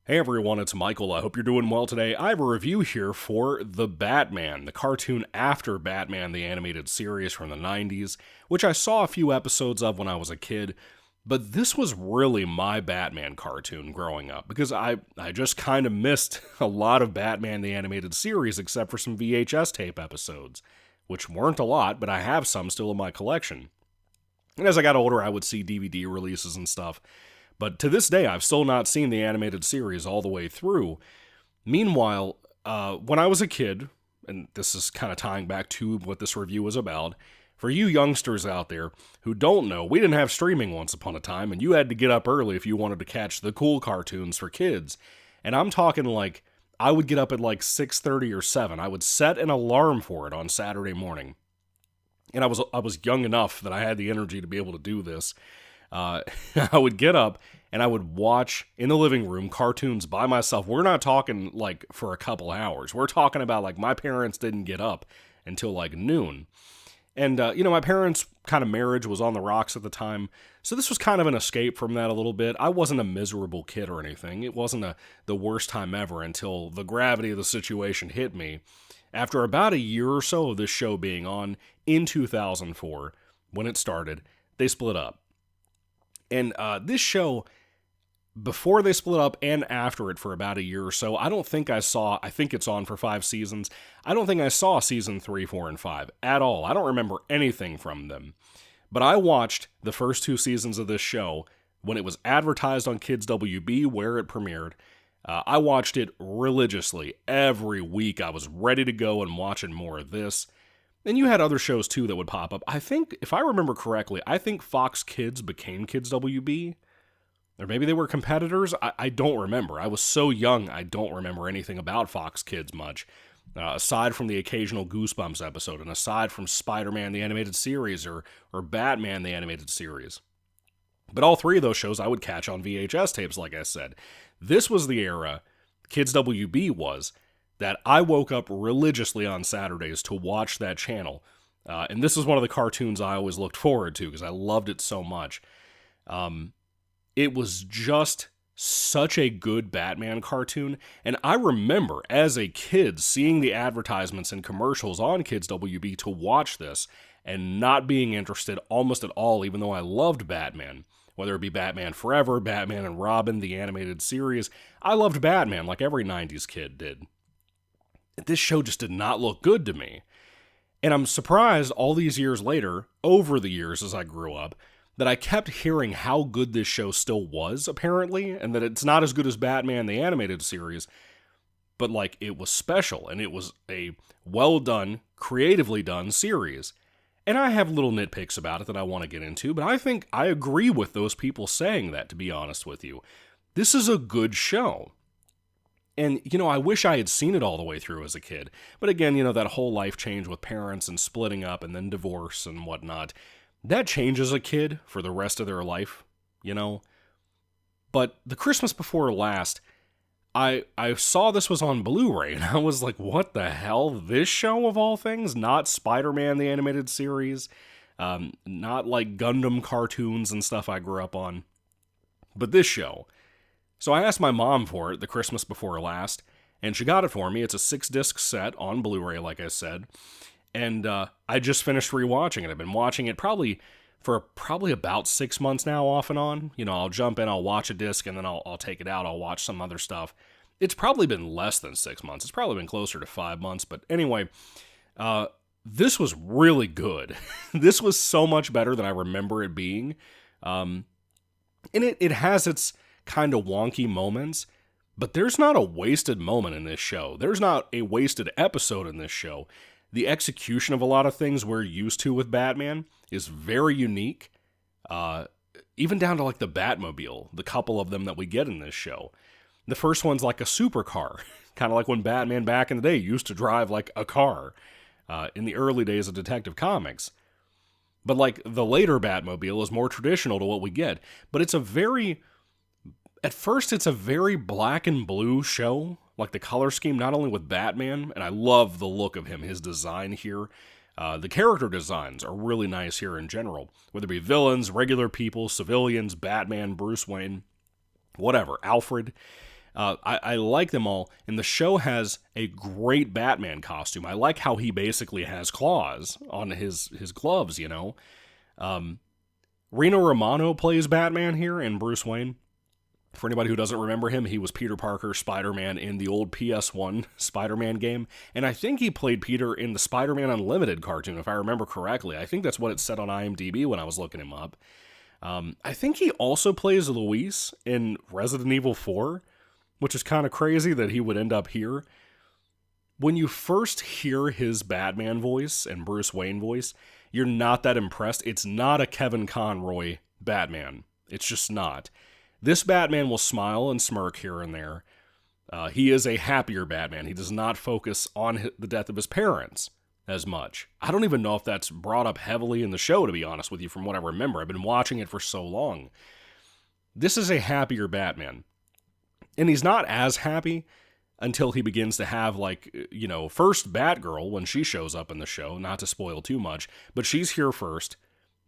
Hey everyone, it's Michael. I hope you're doing well today. I have a review here for The Batman, the cartoon after Batman the Animated Series from the 90s, which I saw a few episodes of when I was a kid, but this was really my Batman cartoon growing up, because I just kind of missed a lot of Batman the Animated Series except for some VHS tape episodes, which weren't a lot, but I have some still in my collection. And as I got older, I would see DVD releases and stuff. But to this day, I've still not seen the animated series all the way through. Meanwhile, when I was a kid, and this is kind of tying back to what this review is about, for you youngsters out there who don't know, we didn't have streaming once upon a time, and you had to get up early if you wanted to catch the cool cartoons for kids. And I'm talking like, I would get up at like 6:30 or 7. I would set an alarm for it on Saturday morning. And I was young enough that I had the energy to be able to do this. I would get up and I would watch in the living room cartoons by myself. We're not talking like for a couple hours. We're talking about like my parents didn't get up until like noon. And, my parents' kind of marriage was on the rocks at the time. So this was kind of an escape from that a little bit. I wasn't a miserable kid or anything. It wasn't the worst time ever until the gravity of the situation hit me. After about a year or so of this show being on in 2004, when it started, they split up. And this show, before they split up and after it for about a year or so, I think it's on for 5 seasons. I don't think I saw season 3, 4, and 5 at all. I don't remember anything from them. But I watched the first 2 seasons of this show when it was advertised on Kids WB, where it premiered. I watched it religiously. Every week I was ready to go and watching more of this. And you had other shows too that would pop up. I think, if I remember correctly, I think Fox Kids became Kids WB. Or maybe they were competitors. I don't remember. I was so young, I don't remember anything about Fox Kids much. Aside from the occasional Goosebumps episode, and aside from Spider-Man the Animated Series, or Batman the Animated Series. But all 3 of those shows I would catch on VHS tapes, like I said. This was the era, Kids WB was, that I woke up religiously on Saturdays to watch that channel. And this is one of the cartoons I always looked forward to because I loved it so much. It was just such a good Batman cartoon. And I remember as a kid seeing the advertisements and commercials on Kids WB to watch this and not being interested almost at all, even though I loved Batman. Whether it be Batman Forever, Batman and Robin, the animated series. I loved Batman like every 90s kid did. This show just did not look good to me. And I'm surprised all these years later, over the years as I grew up, that I kept hearing how good this show still was, apparently, and that it's not as good as Batman the Animated Series, but like it was special, and it was a well done, creatively done series. And I have little nitpicks about it that I want to get into, but I think I agree with those people saying that, to be honest with you. This is a good show. And, I wish I had seen it all the way through as a kid. But again, that whole life change with parents and splitting up and then divorce and whatnot, that changes a kid for the rest of their life, But the Christmas before last, I saw this was on Blu-ray, and I was like, what the hell? This show of all things? Not Spider-Man the Animated Series, not like Gundam cartoons and stuff I grew up on, but this show. So I asked my mom for it the Christmas before last, and she got it for me. It's a 6-disc set on Blu-ray, like I said, and I just finished rewatching it. I've been watching it probably about 6 months now, off and on. I'll jump in, I'll watch a disc, and then I'll take it out, I'll watch some other stuff. It's probably been less than 6 months. It's probably been closer to 5 months, but anyway, this was really good. This was so much better than I remember it being, and it has its kind of wonky moments, but there's not a wasted moment in this show. There's not a wasted episode in this show. The execution of a lot of things we're used to with Batman is very unique, even down to like the Batmobile, the couple of them that we get in this show. The first one's like a supercar, kind of like when Batman back in the day used to drive like a car in the early days of Detective Comics. But like the later Batmobile is more traditional to what we get, but at first, it's a very black and blue show, like the color scheme, not only with Batman, and I love the look of him, his design here. The character designs are really nice here in general, whether it be villains, regular people, civilians, Batman, Bruce Wayne, whatever, Alfred. I like them all, and the show has a great Batman costume. I like how he basically has claws on his gloves, you know. Reno Romano plays Batman here, and Bruce Wayne. For anybody who doesn't remember him, he was Peter Parker, Spider-Man in the old PS1 Spider-Man game, and I think he played Peter in the Spider-Man Unlimited cartoon, if I remember correctly. I think that's what it said on IMDb when I was looking him up. I think he also plays Luis in Resident Evil 4, which is kind of crazy that he would end up here. When you first hear his Batman voice and Bruce Wayne voice, you're not that impressed. It's not a Kevin Conroy Batman. It's just not. This Batman will smile and smirk here and there. He is a happier Batman. He does not focus on the death of his parents as much. I don't even know if that's brought up heavily in the show, to be honest with you, from what I remember. I've been watching it for so long. This is a happier Batman. And he's not as happy until he begins to have, like, you know, first Batgirl, when she shows up in the show, not to spoil too much, but she's here first.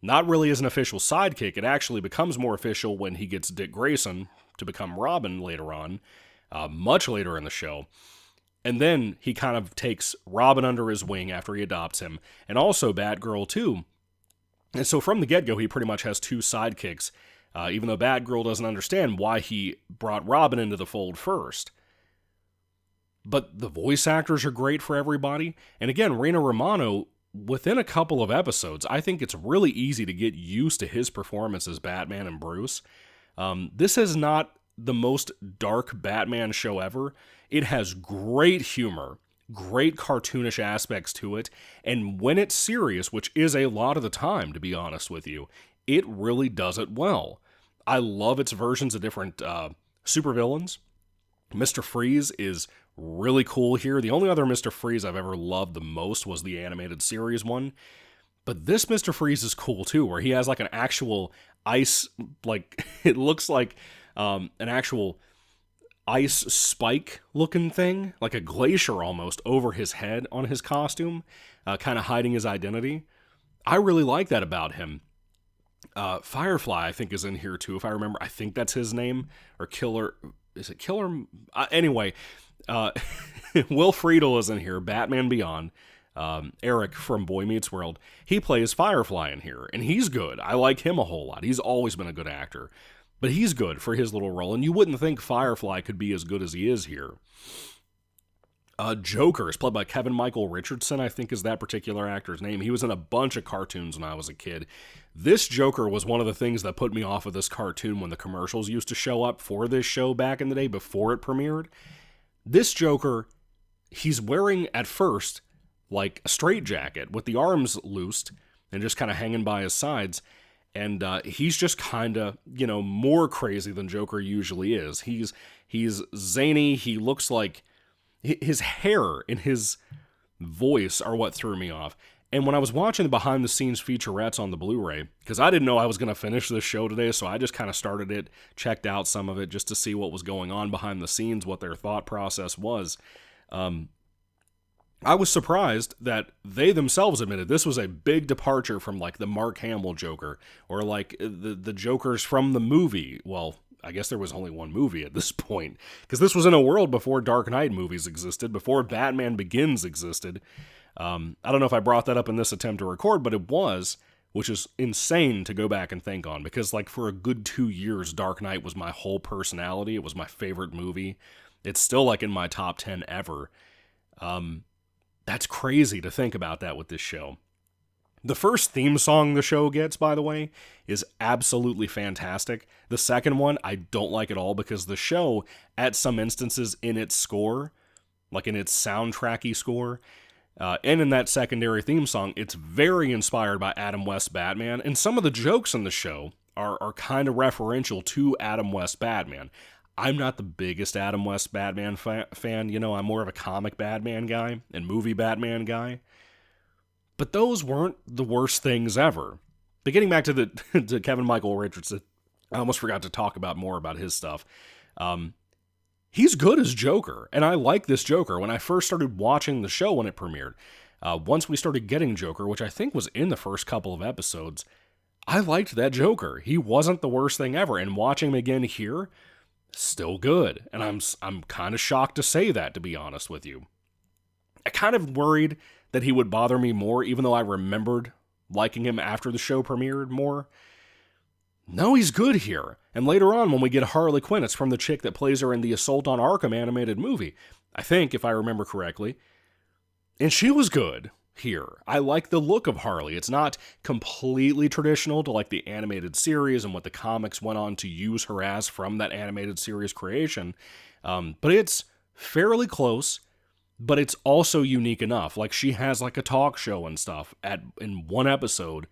Not really as an official sidekick. It actually becomes more official when he gets Dick Grayson to become Robin later on, much later in the show. And then he kind of takes Robin under his wing after he adopts him, and also Batgirl too. And so from the get-go, he pretty much has two sidekicks, even though Batgirl doesn't understand why he brought Robin into the fold first. But the voice actors are great for everybody. And again, Reno Romano, within a couple of episodes, I think it's really easy to get used to his performance as Batman and Bruce. This is not the most dark Batman show ever. It has great humor, great cartoonish aspects to it, and when it's serious, which is a lot of the time, to be honest with you, it really does it well. I love its versions of different supervillains. Mr. Freeze is really cool here. The only other Mr. Freeze I've ever loved the most was the animated series one. But this Mr. Freeze is cool too, where he has like an actual ice, like, it looks like an actual ice spike looking thing, like a glacier almost, over his head on his costume, kind of hiding his identity. I really like that about him. Firefly, I think, is in here too, if I remember. I think that's his name, or Killer. Is it Killer? Anyway, Will Friedle is in here, Batman Beyond. Eric from Boy Meets World, he plays Firefly in here, and he's good. I like him a whole lot. He's always been a good actor, but he's good for his little role, and you wouldn't think Firefly could be as good as he is here. Joker is played by Kevin Michael Richardson, I think is that particular actor's name. He was in a bunch of cartoons when I was a kid. This Joker was one of the things that put me off of this cartoon when the commercials used to show up for this show back in the day before it premiered. This Joker, he's wearing, at first, like a straitjacket with the arms loosed and just kind of hanging by his sides. And he's just kind of, you know, more crazy than Joker usually is. He's zany. He looks like his hair and his voice are what threw me off. And when I was watching the behind-the-scenes featurettes on the Blu-ray, because I didn't know I was going to finish this show today, so I just kind of started it, checked out some of it just to see what was going on behind the scenes, what their thought process was. I was surprised that they themselves admitted this was a big departure from, like, the Mark Hamill Joker, or, like, the Jokers from the movie. Well, I guess there was only one movie at this point, because this was in a world before Dark Knight movies existed, before Batman Begins existed. I don't know if I brought that up in this attempt to record, but it was, which is insane to go back and think on, because, like, for a good 2 years, Dark Knight was my whole personality. It was my favorite movie. It's still, like, in my top 10 ever. That's crazy to think about that with this show. The first theme song the show gets, by the way, is absolutely fantastic. The second one, I don't like at all, because the show, at some instances in its score, like in its soundtracky score, and in that secondary theme song, it's very inspired by Adam West's Batman, and some of the jokes in the show are kind of referential to Adam West's Batman. I'm not the biggest Adam West Batman fan, you know, I'm more of a comic Batman guy and movie Batman guy. But those weren't the worst things ever. But getting back to to Kevin Michael Richardson, I almost forgot to talk about more about his stuff. He's good as Joker, and I like this Joker. When I first started watching the show when it premiered, once we started getting Joker, which I think was in the first couple of episodes, I liked that Joker. He wasn't the worst thing ever, and watching him again here, still good. And I'm kind of shocked to say that, to be honest with you. I kind of worried that he would bother me more, even though I remembered liking him after the show premiered more. No, he's good here. And later on, when we get Harley Quinn, it's from the chick that plays her in the Assault on Arkham animated movie, I think, if I remember correctly. And she was good here. I like the look of Harley. It's not completely traditional to like the animated series and what the comics went on to use her as from that animated series creation, but it's fairly close, but it's also unique enough. Like, she has like a talk show and stuff in one episode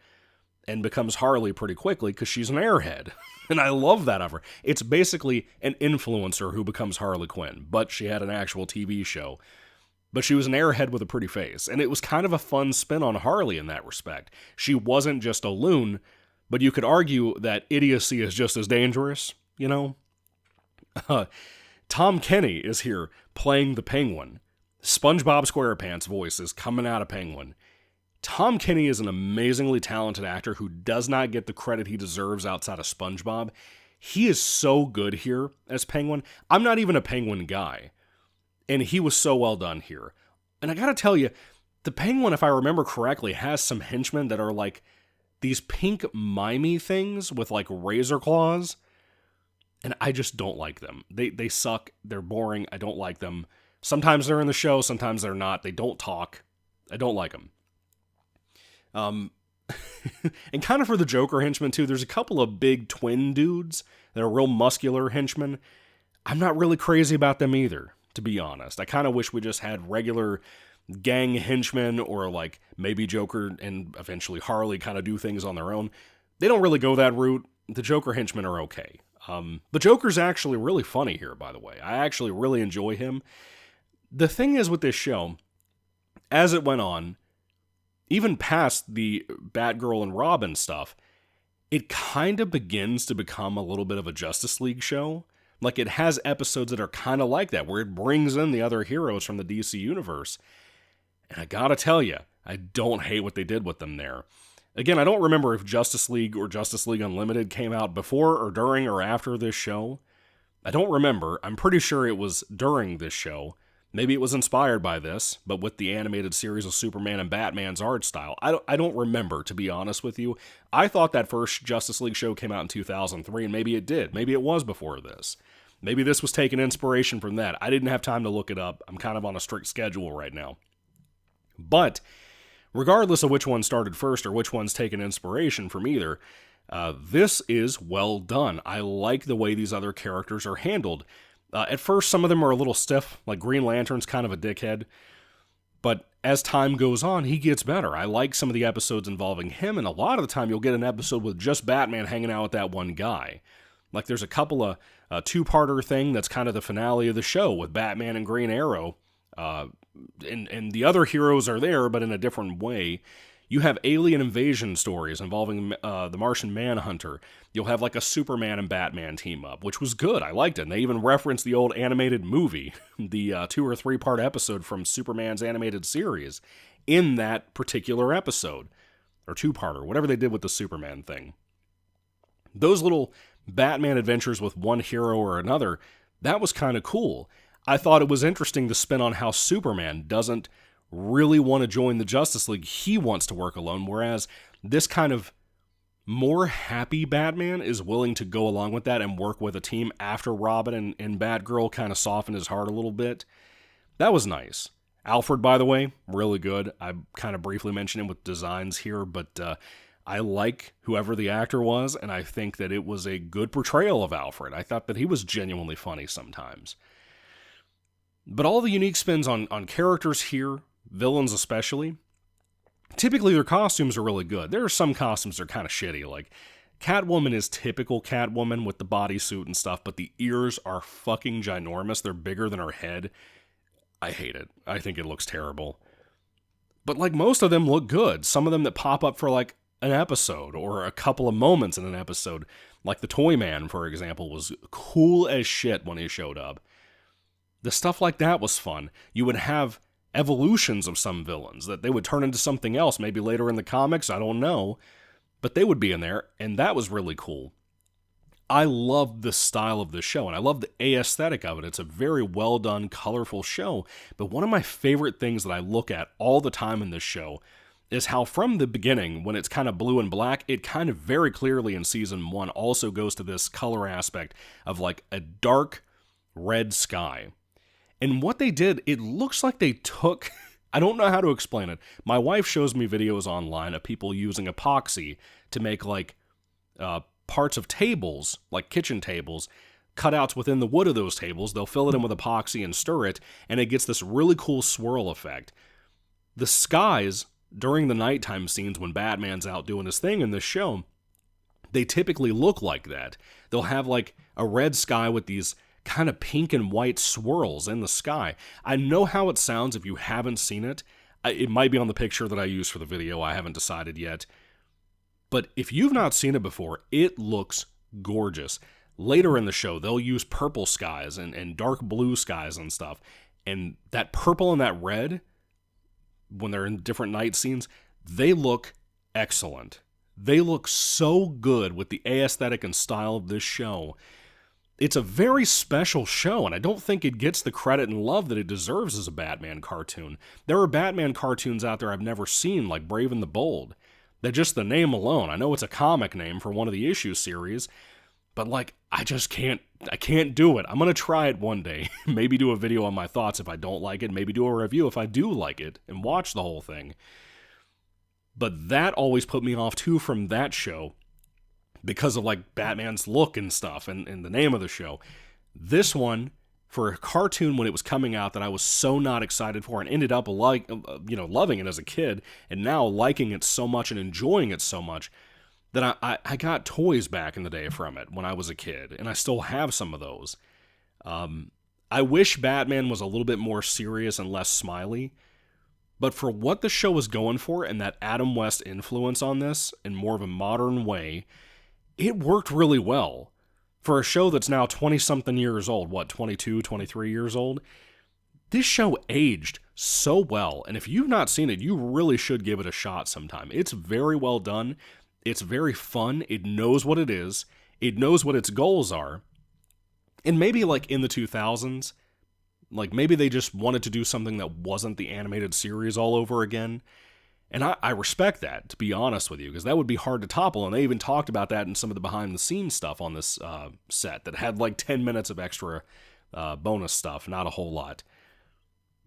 and becomes Harley pretty quickly because she's an airhead. And I love that of her. It's basically an influencer who becomes Harley Quinn, but she had an actual TV show. But she was an airhead with a pretty face, and it was kind of a fun spin on Harley in that respect. She wasn't just a loon, but you could argue that idiocy is just as dangerous, you know? Tom Kenny is here playing the Penguin. SpongeBob SquarePants voice is coming out of Penguin. Tom Kenny is an amazingly talented actor who does not get the credit he deserves outside of SpongeBob. He is so good here as Penguin. I'm not even a Penguin guy. And he was so well done here. And I gotta tell you, the Penguin, if I remember correctly, has some henchmen that are like these pink mimey things with like razor claws. And I just don't like them. They suck. They're boring. I don't like them. Sometimes they're in the show. Sometimes they're not. They don't talk. I don't like them. And kind of for the Joker henchmen too, there's a couple of big twin dudes that are real muscular henchmen. I'm not really crazy about them either, to be honest. I kind of wish we just had regular gang henchmen, or like maybe Joker and eventually Harley kind of do things on their own. They don't really go that route. The Joker henchmen are okay. The Joker's actually really funny here, by the way. I actually really enjoy him. The thing is with this show, as it went on, even past the Batgirl and Robin stuff, it kind of begins to become a little bit of a Justice League show. Like, it has episodes that are kind of like that, where it brings in the other heroes from the DC universe. And I gotta tell you, I don't hate what they did with them there. Again, I don't remember if Justice League or Justice League Unlimited came out before or during or after this show. I don't remember. I'm pretty sure it was during this show. Maybe it was inspired by this, but with the animated series of Superman and Batman's art style. I don't remember, to be honest with you. I thought that first Justice League show came out in 2003, and maybe it did. Maybe it was before this. Maybe this was taking inspiration from that. I didn't have time to look it up. I'm kind of on a strict schedule right now. But regardless of which one started first or which one's taken inspiration from either, this is well done. I like the way these other characters are handled. At first, some of them are a little stiff, like Green Lantern's kind of a dickhead. But as time goes on, he gets better. I like some of the episodes involving him, and a lot of the time you'll get an episode with just Batman hanging out with that one guy. Like, there's a couple of two-parter thing that's kind of the finale of the show with Batman and Green Arrow. And the other heroes are there, but in a different way. You have alien invasion stories involving the Martian Manhunter. You'll have like a Superman and Batman team up, which was good. I liked it. And they even referenced the old animated movie, the 2 or 3 part episode from Superman's animated series in that particular episode. Or 2-parter, whatever they did with the Superman thing. Those little Batman adventures with one hero or another, that was kind of cool. I thought it was interesting to spin on how Superman doesn't really want to join the Justice League. He wants to work alone, whereas this kind of more happy Batman is willing to go along with that and work with a team after Robin and Batgirl kind of softened his heart a little bit. That was nice. Alfred, by the way, really good. I kind of briefly mentioned him with designs here, but I like whoever the actor was, and I think that it was a good portrayal of Alfred. I thought that he was genuinely funny sometimes. But all the unique spins on characters here, villains especially, typically their costumes are really good. There are some costumes that are kind of shitty, like Catwoman is typical Catwoman with the bodysuit and stuff, but the ears are fucking ginormous. They're bigger than her head. I hate it. I think it looks terrible. But like most of them look good. Some of them that pop up for like an episode or a couple of moments in an episode, like the Toyman, for example, was cool as shit when he showed up. The stuff like that was fun. You would have evolutions of some villains, that they would turn into something else, maybe later in the comics, I don't know, but they would be in there, and that was really cool. I love the style of this show, and I love the aesthetic of it. It's a very well done, colorful show. But one of my favorite things that I look at all the time in this show is how from the beginning, when it's kind of blue and black, it kind of very clearly in season 1 also goes to this color aspect of like a dark red sky. And what they did, it looks like they took... I don't know how to explain it. My wife shows me videos online of people using epoxy to make like parts of tables, like kitchen tables, cutouts within the wood of those tables. They'll fill it in with epoxy and stir it, and it gets this really cool swirl effect. The skies during the nighttime scenes when Batman's out doing his thing in this show, they typically look like that. They'll have like a red sky with these kind of pink and white swirls in the sky. I know how it sounds if you haven't seen it. It might be on the picture that I use for the video. I haven't decided yet. But if you've not seen it before, it looks gorgeous. Later in the show, they'll use purple skies and dark blue skies and stuff. And that purple and that red, when they're in different night scenes, they look excellent. They look so good with the aesthetic and style of this show. It's a very special show, and I don't think it gets the credit and love that it deserves as a Batman cartoon. There are Batman cartoons out there I've never seen, like Brave and the Bold. That just the name alone, I know it's a comic name for one of the issue series, but like, I can't do it. I'm going to try it one day. Maybe do a video on my thoughts if I don't like it, maybe do a review if I do like it, and watch the whole thing. But that always put me off too from that show, because of like Batman's look and stuff and the name of the show. This one, for a cartoon when it was coming out that I was so not excited for and ended up loving it as a kid, and now liking it so much and enjoying it so much that I got toys back in the day from it when I was a kid, and I still have some of those. I wish Batman was a little bit more serious and less smiley, but for what the show was going for and that Adam West influence on this in more of a modern way, it worked really well. For a show that's now 20-something years old, 22, 23 years old, this show aged so well, and if you've not seen it, you really should give it a shot sometime. It's very well done, it's very fun, it knows what it is, it knows what its goals are, and maybe like in the 2000s, like maybe they just wanted to do something that wasn't the animated series all over again. And I respect that, to be honest with you, because that would be hard to topple, and they even talked about that in some of the behind-the-scenes stuff on this set that had like 10 minutes of extra bonus stuff, not a whole lot.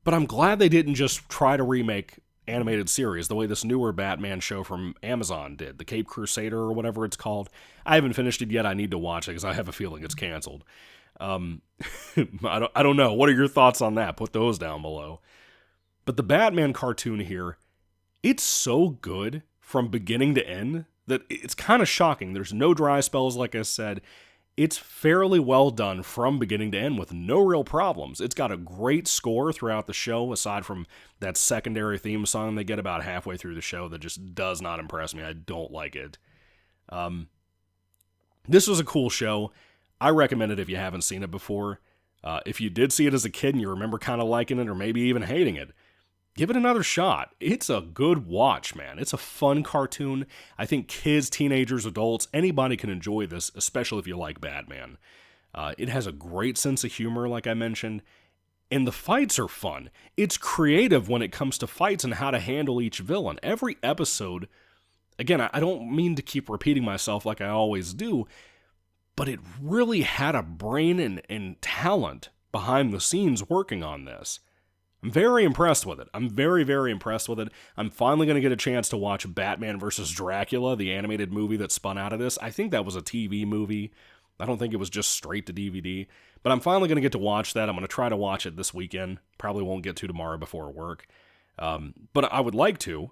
But I'm glad they didn't just try to remake animated series the way this newer Batman show from Amazon did, the Cape Crusader or whatever it's called. I haven't finished it yet. I need to watch it because I have a feeling it's canceled. I don't know. What are your thoughts on that? Put those down below. But the Batman cartoon here, it's so good from beginning to end that it's kind of shocking. There's no dry spells, like I said. It's fairly well done from beginning to end with no real problems. It's got a great score throughout the show, aside from that secondary theme song they get about halfway through the show that just does not impress me. I don't like it. This was a cool show. I recommend it if you haven't seen it before. If you did see it as a kid and you remember kind of liking it or maybe even hating it, give it another shot. It's a good watch, man. It's a fun cartoon. I think kids, teenagers, adults, anybody can enjoy this, especially if you like Batman. It has a great sense of humor, like I mentioned, and the fights are fun. It's creative when it comes to fights and how to handle each villain. Every episode, again, I don't mean to keep repeating myself like I always do, but it really had a brain and talent behind the scenes working on this. I'm very impressed with it. I'm very, very impressed with it. I'm finally going to get a chance to watch Batman vs. Dracula, the animated movie that spun out of this. I think that was a TV movie. I don't think it was just straight to DVD. But I'm finally going to get to watch that. I'm going to try to watch it this weekend. Probably won't get to tomorrow before work. But I would like to.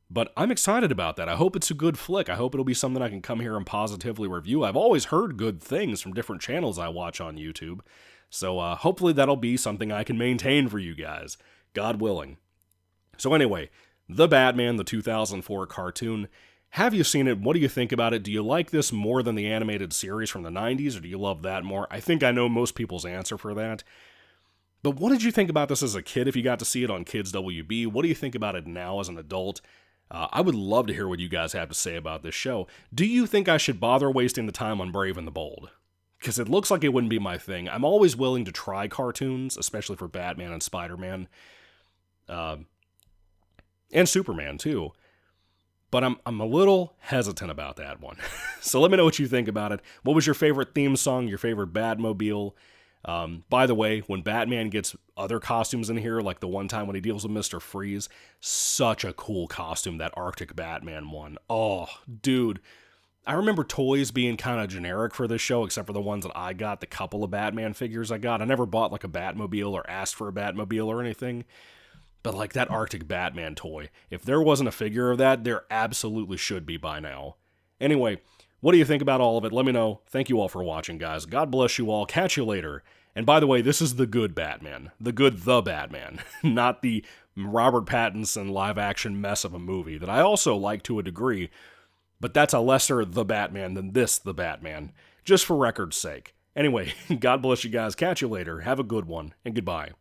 But I'm excited about that. I hope it's a good flick. I hope it'll be something I can come here and positively review. I've always heard good things from different channels I watch on YouTube. So hopefully that'll be something I can maintain for you guys, God willing. So anyway, The Batman, the 2004 cartoon. Have you seen it? What do you think about it? Do you like this more than the animated series from the 90s, or do you love that more? I think I know most people's answer for that. But what did you think about this as a kid if you got to see it on Kids WB? What do you think about it now as an adult? I would love to hear what you guys have to say about this show. Do you think I should bother wasting the time on Brave and the Bold? Because it looks like it wouldn't be my thing. I'm always willing to try cartoons, especially for Batman and Spider-Man. And Superman, too. But I'm a little hesitant about that one. So let me know what you think about it. What was your favorite theme song, your favorite Batmobile? By the way, when Batman gets other costumes in here, like the one time when he deals with Mr. Freeze, such a cool costume, that Arctic Batman one. Oh, dude. I remember toys being kind of generic for this show, except for the ones that I got, the couple of Batman figures I got. I never bought like a Batmobile or asked for a Batmobile or anything. But like that Arctic Batman toy, if there wasn't a figure of that, there absolutely should be by now. Anyway, what do you think about all of it? Let me know. Thank you all for watching, guys. God bless you all. Catch you later. And by the way, this is the good Batman. The Batman. Not the Robert Pattinson live-action mess of a movie that I also like to a degree. But that's a lesser The Batman than this The Batman, just for record's sake. Anyway, God bless you guys. Catch you later. Have a good one, and goodbye.